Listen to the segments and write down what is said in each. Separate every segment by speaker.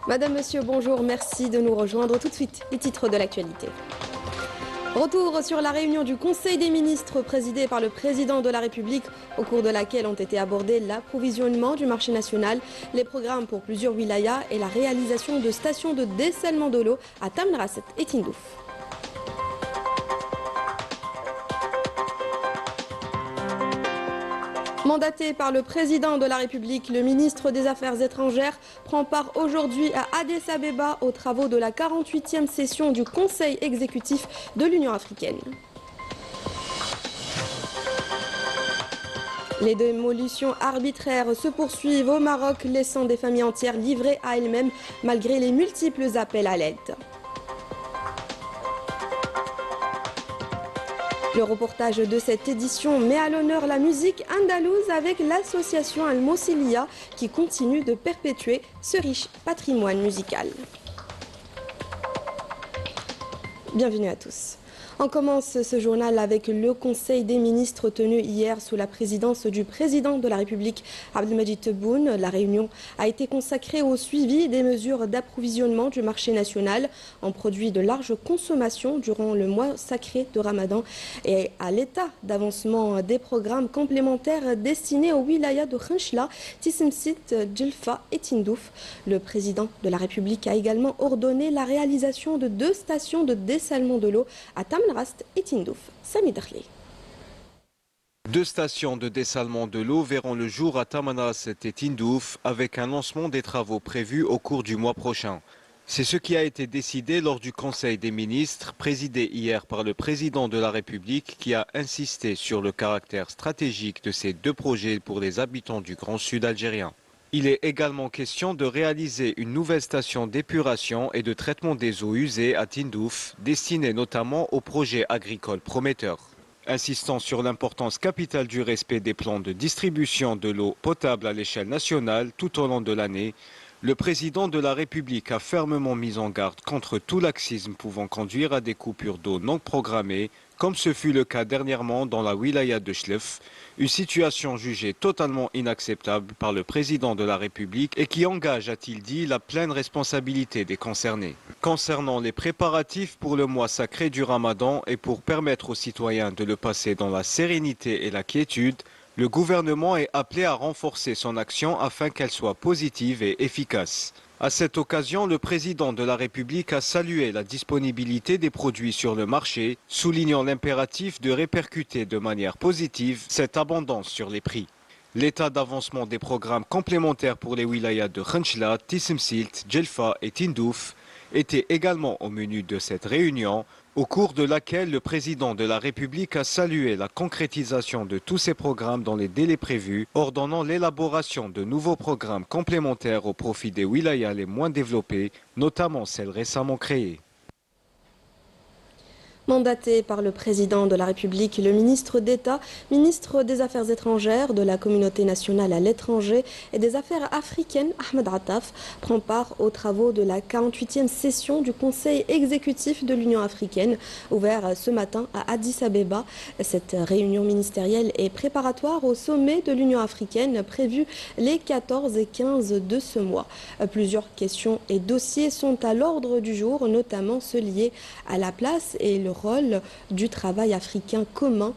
Speaker 1: Madame, Monsieur, bonjour, merci de nous rejoindre tout de suite. Les titres de l'actualité. Retour sur la réunion du Conseil des ministres présidée par le président de la République, au cours de laquelle ont été abordés l'approvisionnement du marché national, les programmes pour plusieurs wilayas et la réalisation de stations de dessalement de l'eau à Tamnrasset et Tindouf. Mandaté par le président de la République, le ministre des Affaires étrangères prend part aujourd'hui à Addis Abeba aux travaux de la 48e session du Conseil exécutif de l'Union africaine. Les démolitions arbitraires se poursuivent au Maroc, laissant des familles entières livrées à elles-mêmes malgré les multiples appels à l'aide. Le reportage de cette édition met à l'honneur la musique andalouse avec l'association Al-Mosilia qui continue de perpétuer ce riche patrimoine musical. Bienvenue à tous. On commence ce journal avec le Conseil des ministres tenu hier sous la présidence du président de la République, Abdelmadjid Tebboune. La réunion a été consacrée au suivi des mesures d'approvisionnement du marché national en produits de large consommation durant le mois sacré de Ramadan et à l'état d'avancement des programmes complémentaires destinés aux wilayas de Khenchela, Tissemsit, Djelfa et Tindouf. Le président de la République a également ordonné la réalisation de 2 stations de dessalement de l'eau à Tamnrast et Tindouf. Sami Dakhli.
Speaker 2: 2 stations de dessalement de l'eau verront le jour à Tamanrasset et Tindouf avec un lancement des travaux prévus au cours du mois prochain. C'est ce qui a été décidé lors du Conseil des ministres présidé hier par le président de la République qui a insisté sur le caractère stratégique de ces 2 projets pour les habitants du Grand Sud algérien. Il est également question de réaliser une nouvelle station d'épuration et de traitement des eaux usées à Tindouf, destinée notamment aux projets agricoles prometteurs. Insistant sur l'importance capitale du respect des plans de distribution de l'eau potable à l'échelle nationale tout au long de l'année, le président de la République a fermement mis en garde contre tout laxisme pouvant conduire à des coupures d'eau non programmées, comme ce fut le cas dernièrement dans la wilaya de Chlef, une situation jugée totalement inacceptable par le président de la République et qui engage, a-t-il dit, la pleine responsabilité des concernés. Concernant les préparatifs pour le mois sacré du Ramadan et pour permettre aux citoyens de le passer dans la sérénité et la quiétude, le gouvernement est appelé à renforcer son action afin qu'elle soit positive et efficace. À cette occasion, le président de la République a salué la disponibilité des produits sur le marché, soulignant l'impératif de répercuter de manière positive cette abondance sur les prix. L'état d'avancement des programmes complémentaires pour les wilayas de Khenchela, Tissemsilt, Djelfa et Tindouf était également au menu de cette réunion, au cours de laquelle le président de la République a salué la concrétisation de tous ces programmes dans les délais prévus, ordonnant l'élaboration de nouveaux programmes complémentaires au profit des wilayas les moins développés, notamment celles récemment créées.
Speaker 1: Mandaté par le président de la République, le ministre d'État, ministre des Affaires étrangères, de la communauté nationale à l'étranger et des Affaires africaines, Ahmed Attaf, prend part aux travaux de la 48e session du Conseil exécutif de l'Union africaine, ouvert ce matin à Addis Abeba. Cette réunion ministérielle est préparatoire au sommet de l'Union africaine prévu les 14 et 15 de ce mois. Plusieurs questions et dossiers sont à l'ordre du jour, notamment ceux liés à la place et le rôle du travail africain commun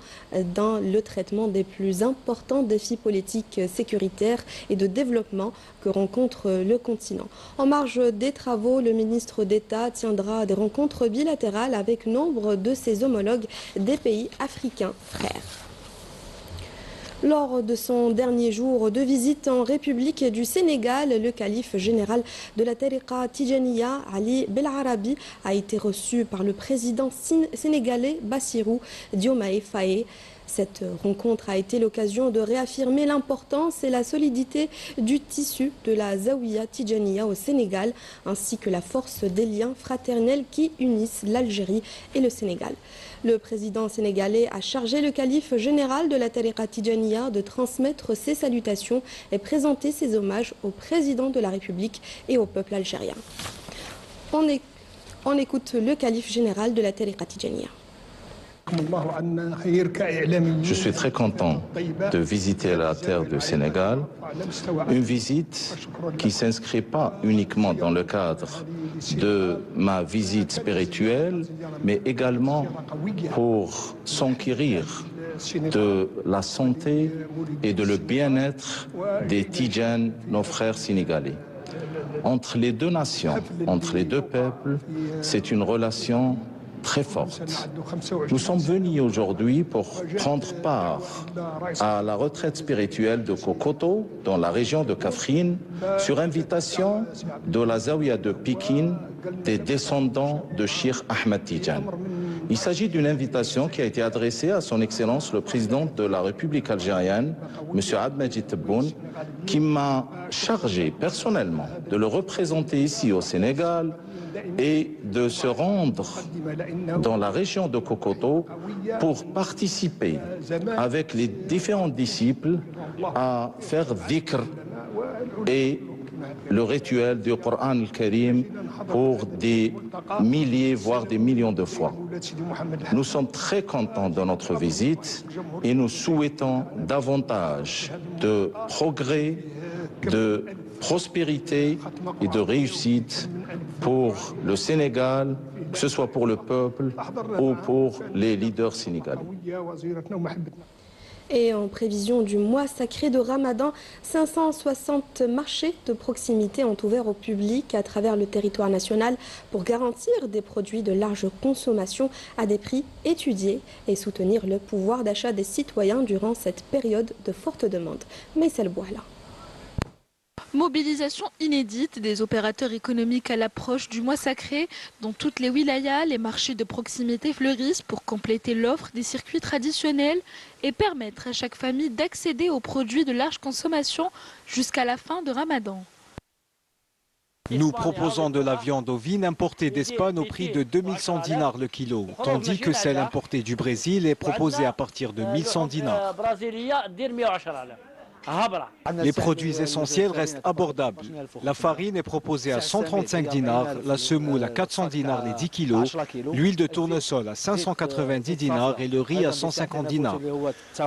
Speaker 1: dans le traitement des plus importants défis politiques, sécuritaires et de développement que rencontre le continent. En marge des travaux, le ministre d'État tiendra des rencontres bilatérales avec nombre de ses homologues des pays africains frères. Lors de son dernier jour de visite en République du Sénégal, le calife général de la Tariqa Tijaniya, Ali Belarabi, a été reçu par le président sénégalais Bassirou Diomaye Faye. Cette rencontre a été l'occasion de réaffirmer l'importance et la solidité du tissu de la Zawiya Tijaniya au Sénégal, ainsi que la force des liens fraternels qui unissent l'Algérie et le Sénégal. Le président sénégalais a chargé le calife général de la Tariqa Tijaniya de transmettre ses salutations et présenter ses hommages au président de la République et au peuple algérien. On écoute le calife général de la Tariqa Tijaniya.
Speaker 3: Je suis très content de visiter la terre du Sénégal, une visite qui ne s'inscrit pas uniquement dans le cadre de ma visite spirituelle, mais également pour s'enquérir de la santé et de le bien-être des Tidjanes, nos frères sénégalais. Entre les deux nations, entre les deux peuples, c'est une relation très forte. Nous sommes venus aujourd'hui pour prendre part à la retraite spirituelle de Kokoto, dans la région de Kaffrine, sur invitation de la Zawiya de Pékin, des descendants de Cheikh Ahmed Tidjane. Il s'agit d'une invitation qui a été adressée à son Excellence le Président de la République algérienne, M. Abdelmadjid Tebboune, qui m'a chargé personnellement de le représenter ici au Sénégal et de se rendre dans la région de Kokoto pour participer avec les différents disciples à faire dhikr et le rituel du Coran al-Karim pour des milliers, voire des millions de fois. Nous sommes très contents de notre visite et nous souhaitons davantage de progrès, de prospérité et de réussite pour le Sénégal, que ce soit pour le peuple ou pour les leaders sénégalais.
Speaker 1: Et en prévision du mois sacré de Ramadan, 560 marchés de proximité ont ouvert au public à travers le territoire national pour garantir des produits de large consommation à des prix étudiés et soutenir le pouvoir d'achat des citoyens durant cette période de forte demande. Maïsel Bouala.
Speaker 4: Mobilisation inédite des opérateurs économiques à l'approche du mois sacré. Dans toutes les wilayas, les marchés de proximité fleurissent pour compléter l'offre des circuits traditionnels et permettre à chaque famille d'accéder aux produits de large consommation jusqu'à la fin de Ramadan.
Speaker 2: Nous proposons de la viande ovine importée d'Espagne au prix de 2100 dinars le kilo, tandis que celle importée du Brésil est proposée à partir de 1100 dinars. Les produits essentiels restent abordables. La farine est proposée à 135 dinars, la semoule à 400 dinars les 10 kilos, l'huile de tournesol à 590 dinars et le riz à 150 dinars.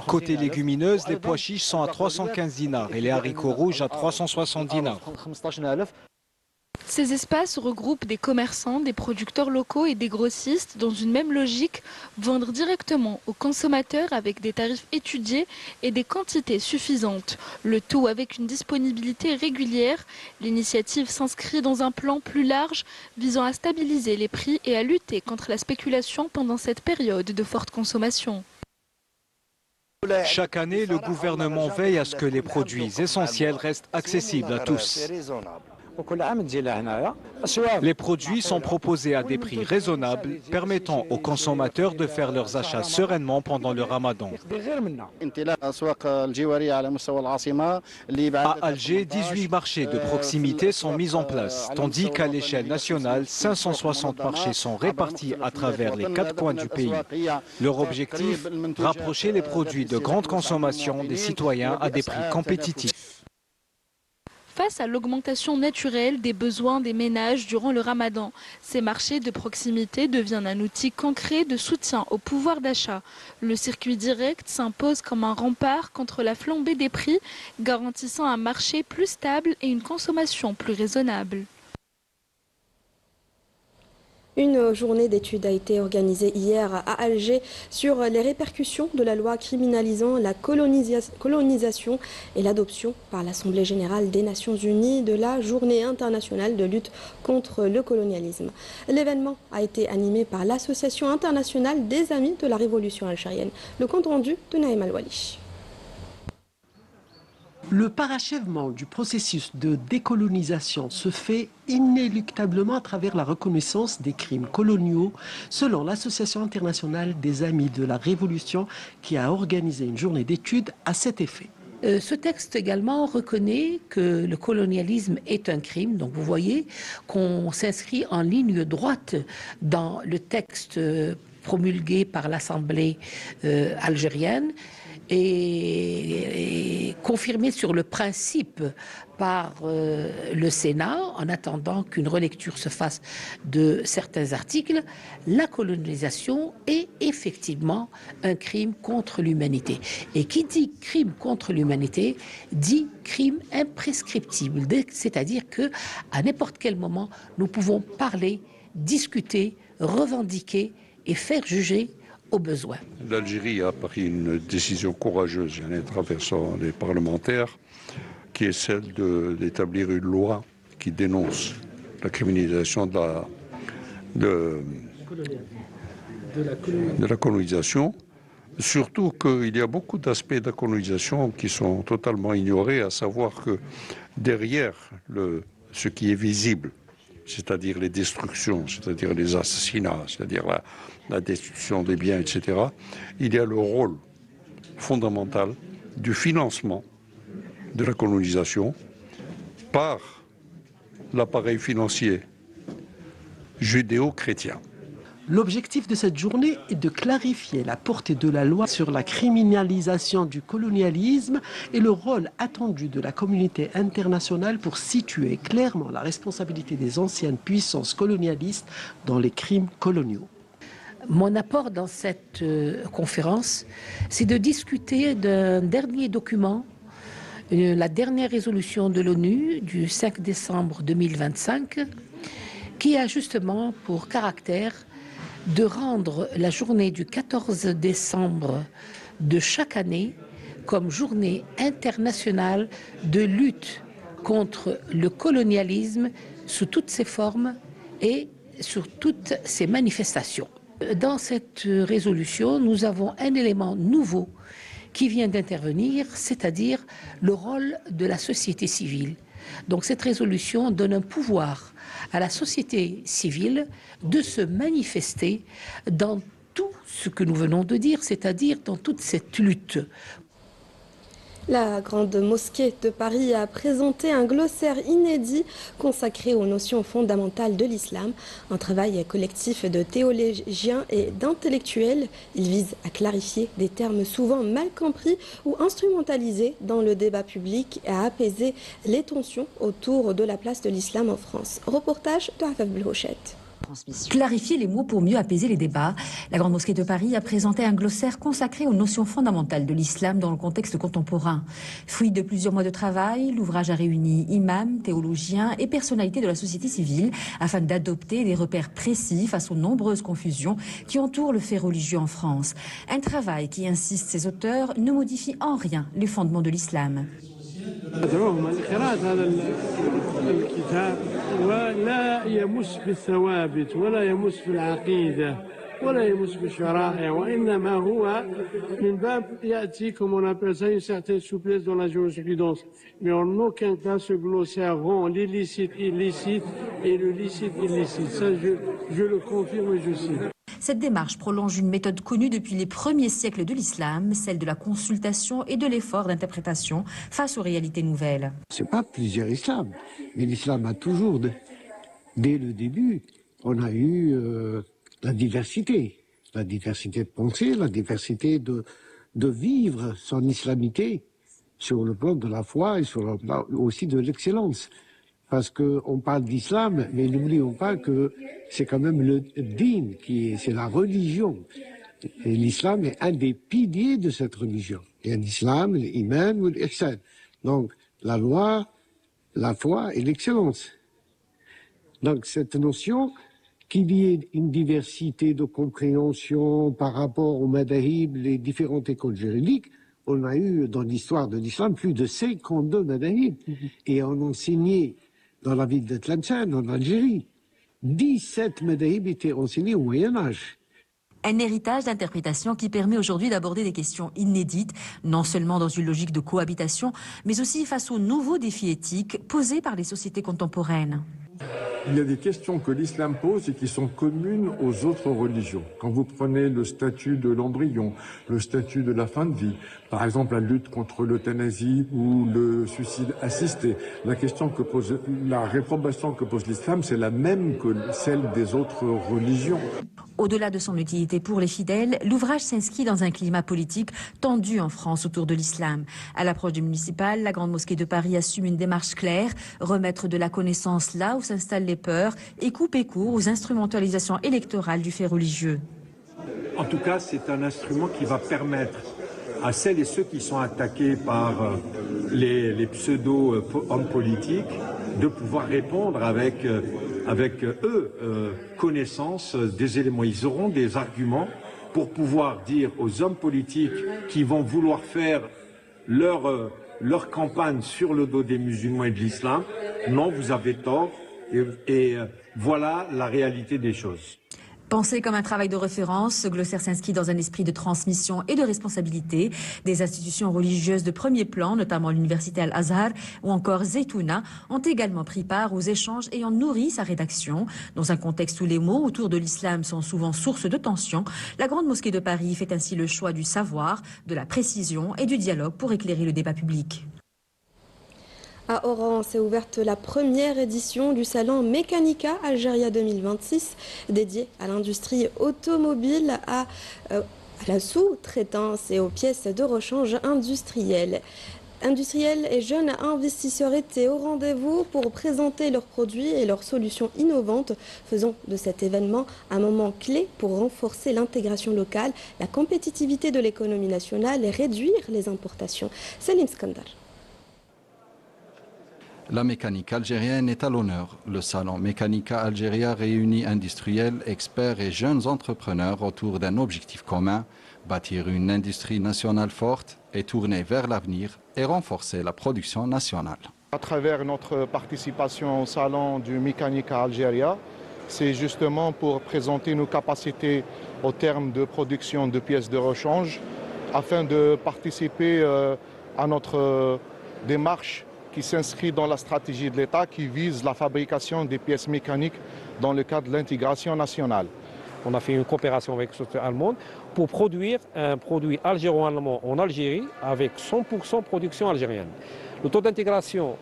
Speaker 2: Côté légumineuses, les pois chiches sont à 315 dinars et les haricots rouges à 360 dinars.
Speaker 4: Ces espaces regroupent des commerçants, des producteurs locaux et des grossistes dans une même logique, vendre directement aux consommateurs avec des tarifs étudiés et des quantités suffisantes. Le tout avec une disponibilité régulière. L'initiative s'inscrit dans un plan plus large visant à stabiliser les prix et à lutter contre la spéculation pendant cette période de forte consommation.
Speaker 2: Chaque année, le gouvernement veille à ce que les produits essentiels restent accessibles à tous. Les produits sont proposés à des prix raisonnables, permettant aux consommateurs de faire leurs achats sereinement pendant le Ramadan. À Alger, 18 marchés de proximité sont mis en place, tandis qu'à l'échelle nationale, 560 marchés sont répartis à travers les 4 coins du pays. Leur objectif, rapprocher les produits de grande consommation des citoyens à des prix compétitifs.
Speaker 4: Face à l'augmentation naturelle des besoins des ménages durant le Ramadan, ces marchés de proximité deviennent un outil concret de soutien au pouvoir d'achat. Le circuit direct s'impose comme un rempart contre la flambée des prix, garantissant un marché plus stable et une consommation plus raisonnable.
Speaker 1: Une journée d'études a été organisée hier à Alger sur les répercussions de la loi criminalisant la colonisation et l'adoption par l'Assemblée générale des Nations unies de la Journée internationale de lutte contre le colonialisme. L'événement a été animé par l'Association internationale des Amis de la Révolution algérienne. Le compte rendu de Naïm Al-Wali.
Speaker 5: Le parachèvement du processus de décolonisation se fait inéluctablement à travers la reconnaissance des crimes coloniaux, selon l'Association internationale des Amis de la Révolution qui a organisé une journée d'études à cet effet.
Speaker 6: Ce texte également reconnaît que le colonialisme est un crime. Donc vous voyez qu'on s'inscrit en ligne droite dans le texte promulguée par l'Assemblée algérienne et confirmée sur le principe par le Sénat, en attendant qu'une relecture se fasse de certains articles, la colonisation est effectivement un crime contre l'humanité. Et qui dit crime contre l'humanité dit crime imprescriptible, c'est-à-dire qu'à n'importe quel moment, nous pouvons parler, discuter, revendiquer et faire juger au besoin.
Speaker 7: L'Algérie a pris une décision courageuse à travers les parlementaires, qui est celle d'établir une loi qui dénonce la criminalisation de la colonisation. Surtout qu'il y a beaucoup d'aspects de la colonisation qui sont totalement ignorés, à savoir que derrière ce qui est visible, c'est-à-dire les destructions, c'est-à-dire les assassinats, c'est-à-dire la destruction des biens, etc., il y a le rôle fondamental du financement de la colonisation par l'appareil financier judéo-chrétien.
Speaker 5: L'objectif de cette journée est de clarifier la portée de la loi sur la criminalisation du colonialisme et le rôle attendu de la communauté internationale pour situer clairement la responsabilité des anciennes puissances colonialistes dans les crimes coloniaux.
Speaker 6: Mon apport dans cette conférence, c'est de discuter d'un dernier document, la dernière résolution de l'ONU du 5 décembre 2025, qui a justement pour caractère de rendre la journée du 14 décembre de chaque année comme journée internationale de lutte contre le colonialisme sous toutes ses formes et sur toutes ses manifestations. Dans cette résolution, nous avons un élément nouveau qui vient d'intervenir, c'est-à-dire le rôle de la société civile. Donc cette résolution donne un pouvoir à la société civile de se manifester dans tout ce que nous venons de dire, c'est-à-dire dans toute cette lutte.
Speaker 1: La Grande Mosquée de Paris a présenté un glossaire inédit consacré aux notions fondamentales de l'islam. Un travail collectif de théologiens et d'intellectuels. Il vise à clarifier des termes souvent mal compris ou instrumentalisés dans le débat public et à apaiser les tensions autour de la place de l'islam en France. Reportage de Afaf Belhouchet.
Speaker 8: Clarifier les mots pour mieux apaiser les débats. La Grande Mosquée de Paris a présenté un glossaire consacré aux notions fondamentales de l'islam dans le contexte contemporain. Fruit de plusieurs mois de travail, l'ouvrage a réuni imams, théologiens et personnalités de la société civile afin d'adopter des repères précis face aux nombreuses confusions qui entourent le fait religieux en France. Un travail qui, insistent ses auteurs, ne modifie en rien les fondements de l'islam.
Speaker 9: أدعوهم لقراءة هذا الكتاب ولا يمس بالثوابت ولا يمس بالعقيدة ولا يمس بالشرائع وإنما هو من باب يأتي comme on appelle ça une certaine souplesse dans la jurisprudence. Mais en aucun cas ce glossaire rend l'illicite illicite et le licite illicite. Ça je le confirme et je cite.
Speaker 8: Cette démarche prolonge une méthode connue depuis les premiers siècles de l'islam, celle de la consultation et de l'effort d'interprétation face aux réalités nouvelles.
Speaker 10: Ce n'est pas plusieurs islams, mais l'islam a toujours, dès le début, on a eu la diversité de pensée, la diversité de vivre son islamité sur le plan de la foi et sur le plan aussi de l'excellence. Parce qu'on parle d'islam, mais n'oublions pas que c'est quand même le din, c'est la religion. Et l'islam est un des piliers de cette religion. Il y a l'islam, l'iman ou l'ihsan. Donc, la loi, la foi et l'excellence. Donc, cette notion qu'il y ait une diversité de compréhension par rapport aux madahib, les différentes écoles juridiques, on a eu dans l'histoire de l'islam plus de 52 madahib. Et on enseignait dans la ville de Tlemcen, en Algérie, 17 madahib étaient enseignés au Moyen-Âge.
Speaker 8: Un héritage d'interprétation qui permet aujourd'hui d'aborder des questions inédites, non seulement dans une logique de cohabitation, mais aussi face aux nouveaux défis éthiques posés par les sociétés contemporaines.
Speaker 11: il y a des questions que l'islam pose et qui sont communes aux autres religions. Quand vous prenez le statut de l'embryon, le statut de la fin de vie, par exemple la lutte contre l'euthanasie ou le suicide assisté, la réprobation que pose l'islam, c'est la même que celle des autres religions.
Speaker 8: Au-delà de son utilité pour les fidèles, l'ouvrage s'inscrit dans un climat politique tendu en France autour de l'islam. À l'approche du municipal, la Grande Mosquée de Paris assume une démarche claire, remettre de la connaissance là où s'installent les peurs et couper court aux instrumentalisations électorales du fait religieux.
Speaker 12: En tout cas, c'est un instrument qui va permettre à celles et ceux qui sont attaqués par les pseudo-hommes politiques de pouvoir répondre avec connaissance des éléments. Ils auront des arguments pour pouvoir dire aux hommes politiques qui vont vouloir faire leur campagne sur le dos des musulmans et de l'islam, non, vous avez tort, et voilà la réalité des choses.
Speaker 8: Pensé comme un travail de référence, ce glossaire s'inscrit dans un esprit de transmission et de responsabilité. Des institutions religieuses de premier plan, notamment l'université Al-Azhar ou encore Zaytouna, ont également pris part aux échanges ayant nourri sa rédaction. Dans un contexte où les mots autour de l'islam sont souvent source de tension, la Grande Mosquée de Paris fait ainsi le choix du savoir, de la précision et du dialogue pour éclairer le débat public.
Speaker 1: À Oran s'est ouverte la première édition du salon Mécanica Algérie 2026, dédié à l'industrie automobile, à la sous-traitance et aux pièces de rechange industrielles. Industriels et jeunes investisseurs étaient au rendez-vous pour présenter leurs produits et leurs solutions innovantes. Faisons de cet événement un moment clé pour renforcer l'intégration locale, la compétitivité de l'économie nationale et réduire les importations. Salim Skandar.
Speaker 13: La mécanique algérienne est à l'honneur. Le salon Mécanica Algérie réunit industriels, experts et jeunes entrepreneurs autour d'un objectif commun, bâtir une industrie nationale forte et tournée vers l'avenir et renforcer la production nationale.
Speaker 14: À travers notre participation au salon du Mécanica Algérie, c'est justement pour présenter nos capacités au terme de production de pièces de rechange afin de participer à notre démarche qui s'inscrit dans la stratégie de l'État qui vise la fabrication des pièces mécaniques dans le cadre de l'intégration nationale.
Speaker 15: On a fait une coopération avec la société allemande pour produire un produit algéro-allemand en Algérie avec 100% production algérienne. Le taux d'intégration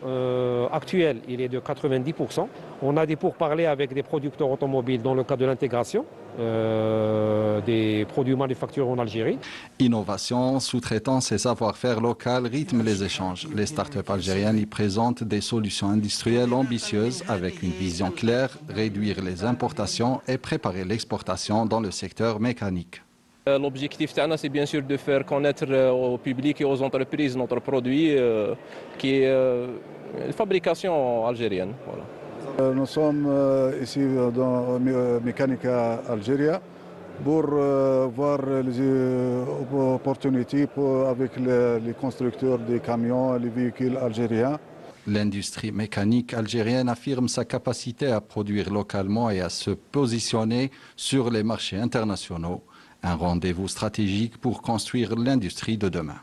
Speaker 15: actuel, il est de 90%. On a des pourparlers avec des producteurs automobiles dans le cadre de l'intégration des produits manufacturés en Algérie.
Speaker 13: Innovation, sous-traitance et savoir-faire local rythment les échanges. Les startups algériennes y présentent des solutions industrielles ambitieuses avec une vision claire, réduire les importations et préparer l'exportation dans le secteur mécanique.
Speaker 16: L'objectif, c'est bien sûr de faire connaître au public et aux entreprises notre produit qui est une fabrication algérienne. Voilà.
Speaker 17: Nous sommes ici dans Mécanica Algérie pour voir les opportunités avec les constructeurs des camions et les véhicules algériens.
Speaker 13: L'industrie mécanique algérienne affirme sa capacité à produire localement et à se positionner sur les marchés internationaux. Un rendez-vous stratégique pour construire l'industrie de demain.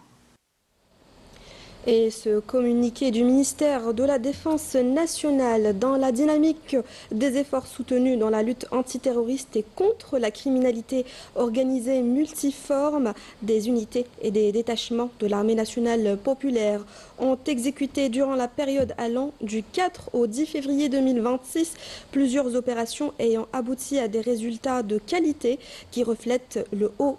Speaker 1: Et ce communiqué du ministère de la Défense nationale dans la dynamique des efforts soutenus dans la lutte antiterroriste et contre la criminalité organisée multiforme, des unités et des détachements de l'armée nationale populaire ont exécuté durant la période allant du 4 au 10 février 2026 plusieurs opérations ayant abouti à des résultats de qualité qui reflètent le haut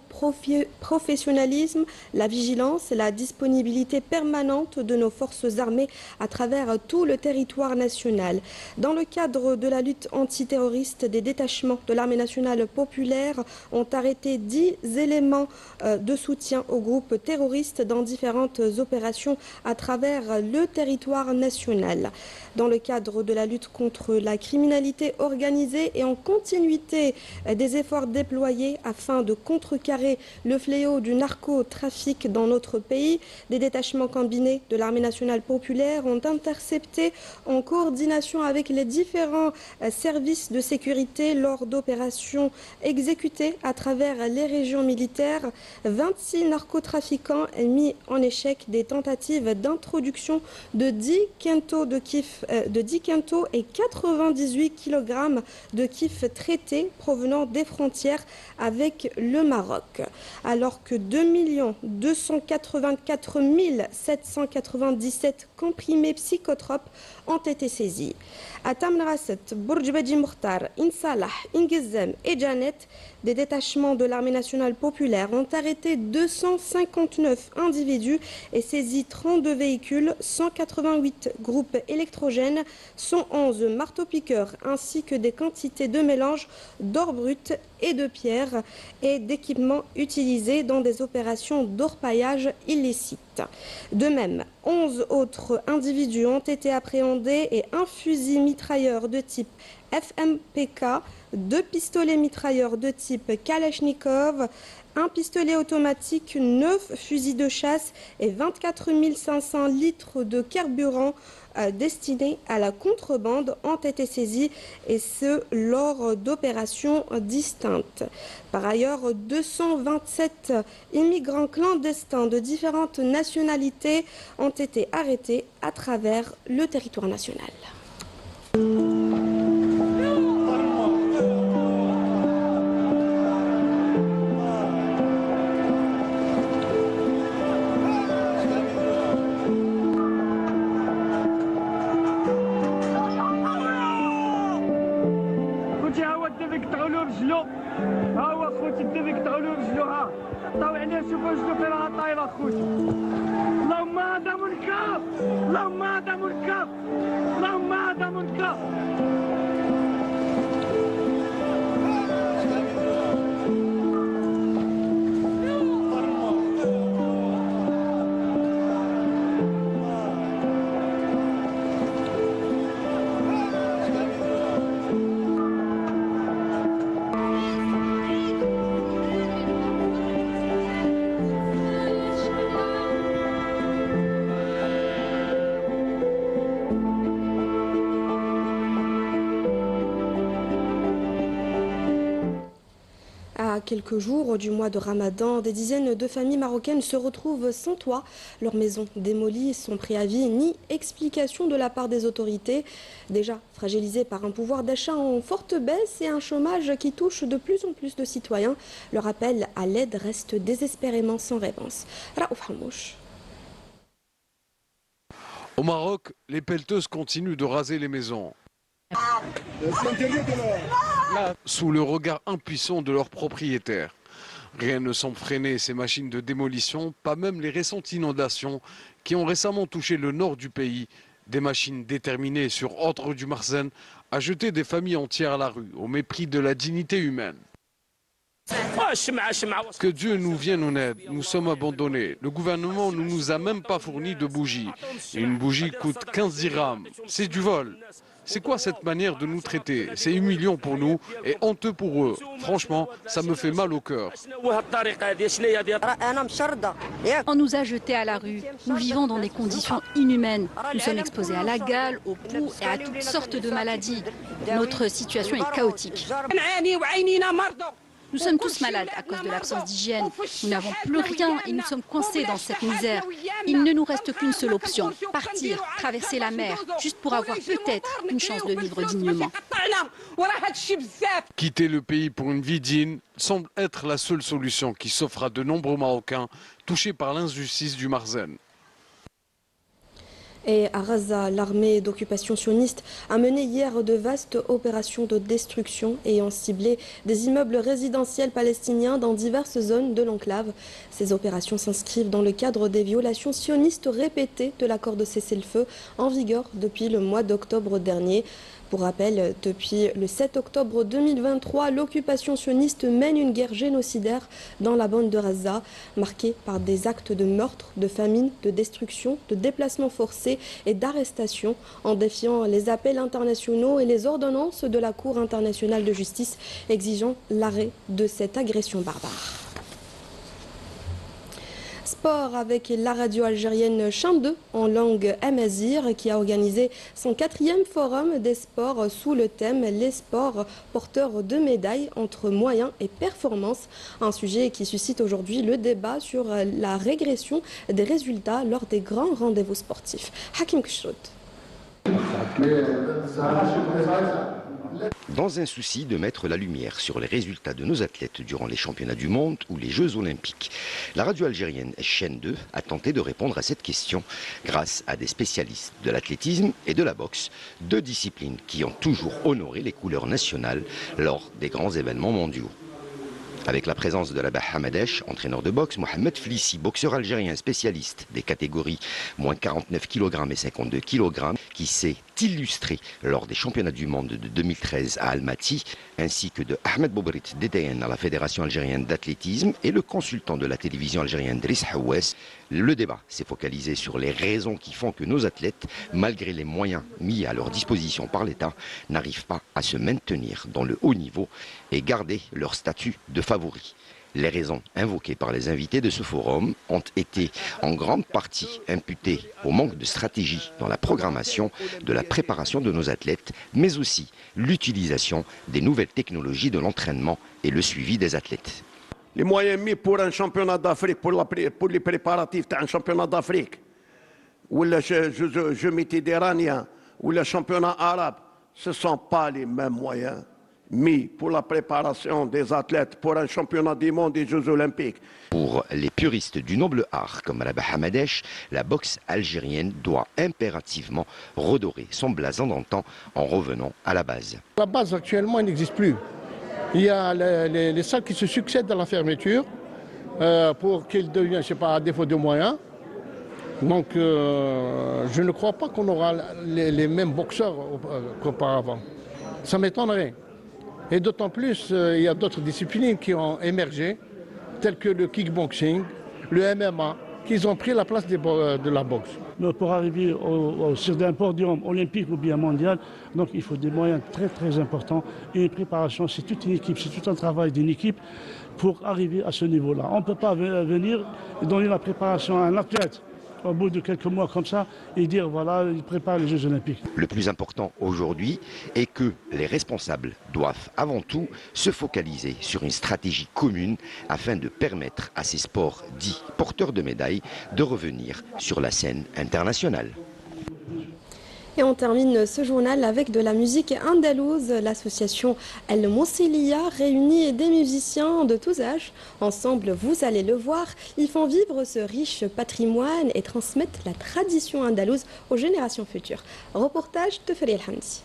Speaker 1: professionnalisme, la vigilance, la disponibilité permanente de nos forces armées à travers tout le territoire national. Dans le cadre de la lutte antiterroriste, des détachements de l'armée nationale populaire ont arrêté 10 éléments de soutien aux groupes terroristes dans différentes opérations à travers le territoire national. Dans le cadre de la lutte contre la criminalité organisée et en continuité des efforts déployés afin de contrecarrer le fléau du narcotrafic dans notre pays, des détachements combinés coordonnée de l'armée nationale populaire ont intercepté en coordination avec les différents services de sécurité lors d'opérations exécutées à travers les régions militaires 26 narcotrafiquants mis en échec des tentatives d'introduction de 10 quintaux et 98 kg de kif traités provenant des frontières avec le Maroc. Alors que 2 284 797 comprimés psychotropes ont été saisis. À Tamraset, Bourj Badi Mokhtar, Insalah, Ingezem et Janet, des détachements de l'armée nationale populaire ont arrêté 259 individus et saisi 32 véhicules, 188 groupes électrogènes, 111 marteaux-piqueurs ainsi que des quantités de mélange d'or brut et de pierre et d'équipements utilisés dans des opérations d'orpaillage illicites. De même, 11 autres individus ont été appréhendés et un fusil mitrailleur de type FMPK, 2 pistolets mitrailleurs de type Kalachnikov, un pistolet automatique, 9 fusils de chasse et 24 500 litres de carburant destinés à la contrebande ont été saisis, et ce lors d'opérations distinctes. Par ailleurs, 227 immigrants clandestins de différentes nationalités ont été arrêtés à travers le territoire national.
Speaker 9: ها هو خوتي الدفي قطعوا له رجلو ها طاو عليه شوفوا رجلو فين راها طايره خوتي اللهم هذا منكر اللهم هذا منكر اللهم هذا منكر
Speaker 1: À quelques jours du mois de Ramadan, des dizaines de familles marocaines se retrouvent sans toit. Leurs maisons démolies, sans préavis ni explication de la part des autorités. Déjà fragilisées par un pouvoir d'achat en forte baisse et un chômage qui touche de plus en plus de citoyens, leur appel à l'aide reste désespérément sans réponse. Raouf Hamouch.
Speaker 2: Au Maroc, les pelleteuses continuent de raser les maisons. Sous le regard impuissant de leurs propriétaires. Rien ne semble freiner ces machines de démolition, pas même les récentes inondations qui ont récemment touché le nord du pays. Des machines déterminées sur ordre du Marzen à jeter des familles entières à la rue, au mépris de la dignité humaine. Que Dieu nous vienne en aide, nous sommes abandonnés. Le gouvernement ne nous a même pas fourni de bougies. Et une bougie coûte 15 dirhams. C'est du vol. C'est quoi cette manière de nous traiter? C'est humiliant pour nous et honteux pour eux. Franchement, ça me fait mal au cœur.
Speaker 18: On nous a jetés à la rue. Nous vivons dans des conditions inhumaines. Nous sommes exposés à la gale, au pouls et à toutes sortes de maladies. Notre situation est chaotique. Nous sommes tous malades à cause de l'absence d'hygiène. Nous n'avons plus rien et nous sommes coincés dans cette misère. Il ne nous reste qu'une seule option, partir, traverser la mer, juste pour avoir peut-être une chance de vivre dignement.
Speaker 2: Quitter le pays pour une vie digne semble être la seule solution qui s'offre à de nombreux Marocains touchés par l'injustice du Marzen.
Speaker 1: Et à Gaza, l'armée d'occupation sioniste a mené hier de vastes opérations de destruction ayant ciblé des immeubles résidentiels palestiniens dans diverses zones de l'enclave. Ces opérations s'inscrivent dans le cadre des violations sionistes répétées de l'accord de cessez-le-feu en vigueur depuis le mois d'octobre dernier. Pour rappel, depuis le 7 octobre 2023, l'occupation sioniste mène une guerre génocidaire dans la bande de Gaza, marquée par des actes de meurtre, de famine, de destruction, de déplacements forcés et d'arrestation, en défiant les appels internationaux et les ordonnances de la Cour internationale de justice exigeant l'arrêt de cette agression barbare. Sport avec la radio algérienne Cham 2 en langue amazigh qui a organisé son 4e forum des sports sous le thème Les sports porteurs de médailles entre moyens et performance. Un sujet qui suscite aujourd'hui le débat sur la régression des résultats lors des grands rendez-vous sportifs. Hakim Kchoud.
Speaker 19: Dans un souci de mettre la lumière sur les résultats de nos athlètes durant les championnats du monde ou les Jeux olympiques, la radio algérienne Chaîne 2 a tenté de répondre à cette question grâce à des spécialistes de l'athlétisme et de la boxe, deux disciplines qui ont toujours honoré les couleurs nationales lors des grands événements mondiaux. Avec la présence de la Hamadesh, entraîneur de boxe, Mohamed Flissi, boxeur algérien spécialiste des catégories moins 49 kg et 52 kg, qui s'est illustré lors des championnats du monde de 2013 à Almaty, ainsi que de Ahmed Boubrit DTN à la Fédération algérienne d'athlétisme et le consultant de la télévision algérienne Driss Hawes. Le débat s'est focalisé sur les raisons qui font que nos athlètes, malgré les moyens mis à leur disposition par l'État, n'arrivent pas à se maintenir dans le haut niveau et garder leur statut de favoris. Les raisons invoquées par les invités de ce forum ont été en grande partie imputées au manque de stratégie dans la programmation de la préparation de nos athlètes, mais aussi l'utilisation des nouvelles technologies de l'entraînement et le suivi des athlètes.
Speaker 20: Les moyens mis pour un championnat d'Afrique, pour les préparatifs d'un championnat d'Afrique, ou le jeu méditerranéen, ou le championnat arabe, ce ne sont pas les mêmes moyens mis pour la préparation des athlètes pour un championnat du monde des Jeux olympiques.
Speaker 19: Pour les puristes du noble art comme Rabah Hamadesh, la boxe algérienne doit impérativement redorer son blason d'antan en revenant à la base.
Speaker 21: La base actuellement elle n'existe plus. Il y a les salles qui se succèdent dans la fermeture pour qu'ils deviennent, je sais pas, à défaut de moyens. Donc je ne crois pas qu'on aura les mêmes boxeurs qu'auparavant. Ça m'étonnerait. Et d'autant plus, il y a d'autres disciplines qui ont émergé, telles que le kickboxing, le MMA, qui ont pris la place de la boxe.
Speaker 9: Mais pour arriver sur un podium olympique ou bien mondial, donc il faut des moyens très très importants et une préparation. C'est toute une équipe, c'est tout un travail d'une équipe pour arriver à ce niveau-là. On ne peut pas venir et donner la préparation à un athlète au bout de quelques mois comme ça et dire voilà, il prépare les Jeux olympiques.
Speaker 19: Le plus important aujourd'hui est que les responsables doivent avant tout se focaliser sur une stratégie commune afin de permettre à ces sports dits porteurs de médailles de revenir sur la scène internationale.
Speaker 1: Et on termine ce journal avec de la musique andalouse. L'association El Moussilia réunit des musiciens de tous âges. Ensemble, vous allez le voir, ils font vivre ce riche patrimoine et transmettent la tradition andalouse aux générations futures. Reportage de Ferry El Hamdi.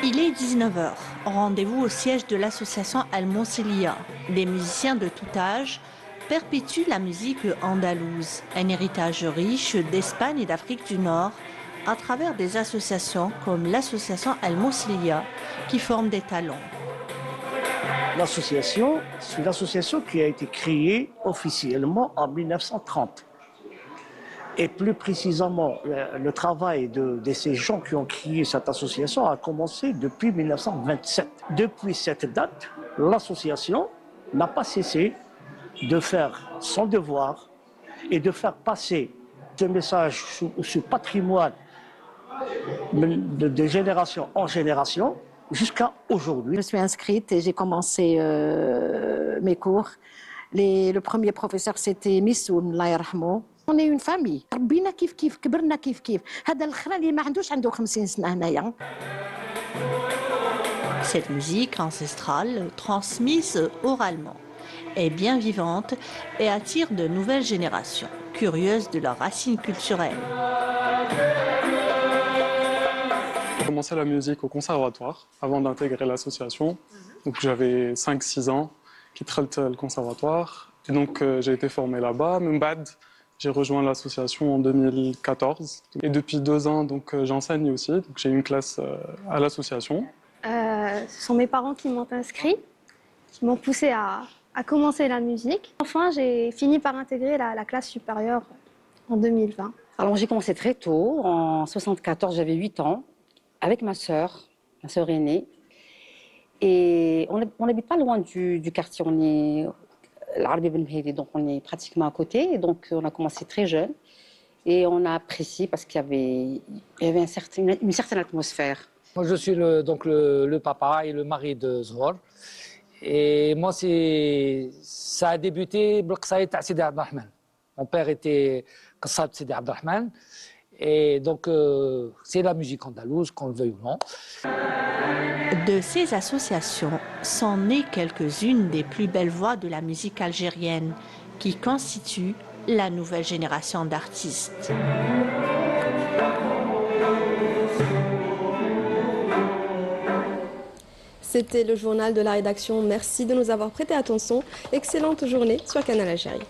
Speaker 22: Il est 19h. Rendez-vous au siège de l'association El Moussilia. Des musiciens de tout âge perpétue la musique andalouse, un héritage riche d'Espagne et d'Afrique du Nord, à travers des associations comme l'association El Moussilia, qui forme des talents.
Speaker 23: L'association, c'est une association qui a été créée officiellement en 1930. Et plus précisément, le travail de ces gens qui ont créé cette association a commencé depuis 1927. Depuis cette date, l'association n'a pas cessé de faire son devoir et de faire passer ce message, ce patrimoine de génération en génération jusqu'à aujourd'hui.
Speaker 24: Je suis inscrite et j'ai commencé mes cours. Le premier professeur, c'était Missoun, Allah yarhamou. On est une famille. ربينا كيف كيف كبرنا كيف كيف. هذا الخرا اللي ما عندوش عنده 50 سنة هنايا.
Speaker 22: Cette musique ancestrale, transmise oralement, est bien vivante et attire de nouvelles générations, curieuses de leurs racines culturelles.
Speaker 25: J'ai commencé la musique au conservatoire avant d'intégrer l'association. Donc j'avais 5-6 ans, quitté le conservatoire. Et donc j'ai été formé là-bas. Mbad, j'ai rejoint l'association en 2014. Et depuis 2 ans, donc j'enseigne aussi. Donc j'ai une classe à l'association.
Speaker 26: Ce sont mes parents qui m'ont inscrit, qui m'ont poussé à commencer la musique. Enfin, j'ai fini par intégrer la classe supérieure en 2020.
Speaker 27: Alors j'ai commencé très tôt, en 74, j'avais 8 ans, avec ma sœur aînée. Et on n'habite pas loin du quartier, on est l'Arabie Ben Mhidi, donc on est pratiquement à côté. Et donc on a commencé très jeune et on a apprécié parce qu'il y avait une certaine atmosphère.
Speaker 3: Moi, je suis le papa et le mari de Zohor. Et moi, ça a débuté بالقصايد تاع Sidi Abdelrahman. Mon père était قصاب Sidi Abdelrahman. Et donc, c'est la musique andalouse, qu'on le veuille ou non.
Speaker 22: De ces associations sont nées quelques-unes des plus belles voix de la musique algérienne qui constituent la nouvelle génération d'artistes.
Speaker 1: C'était le journal de la rédaction. Merci de nous avoir prêté attention. Excellente journée sur Canal Algérie.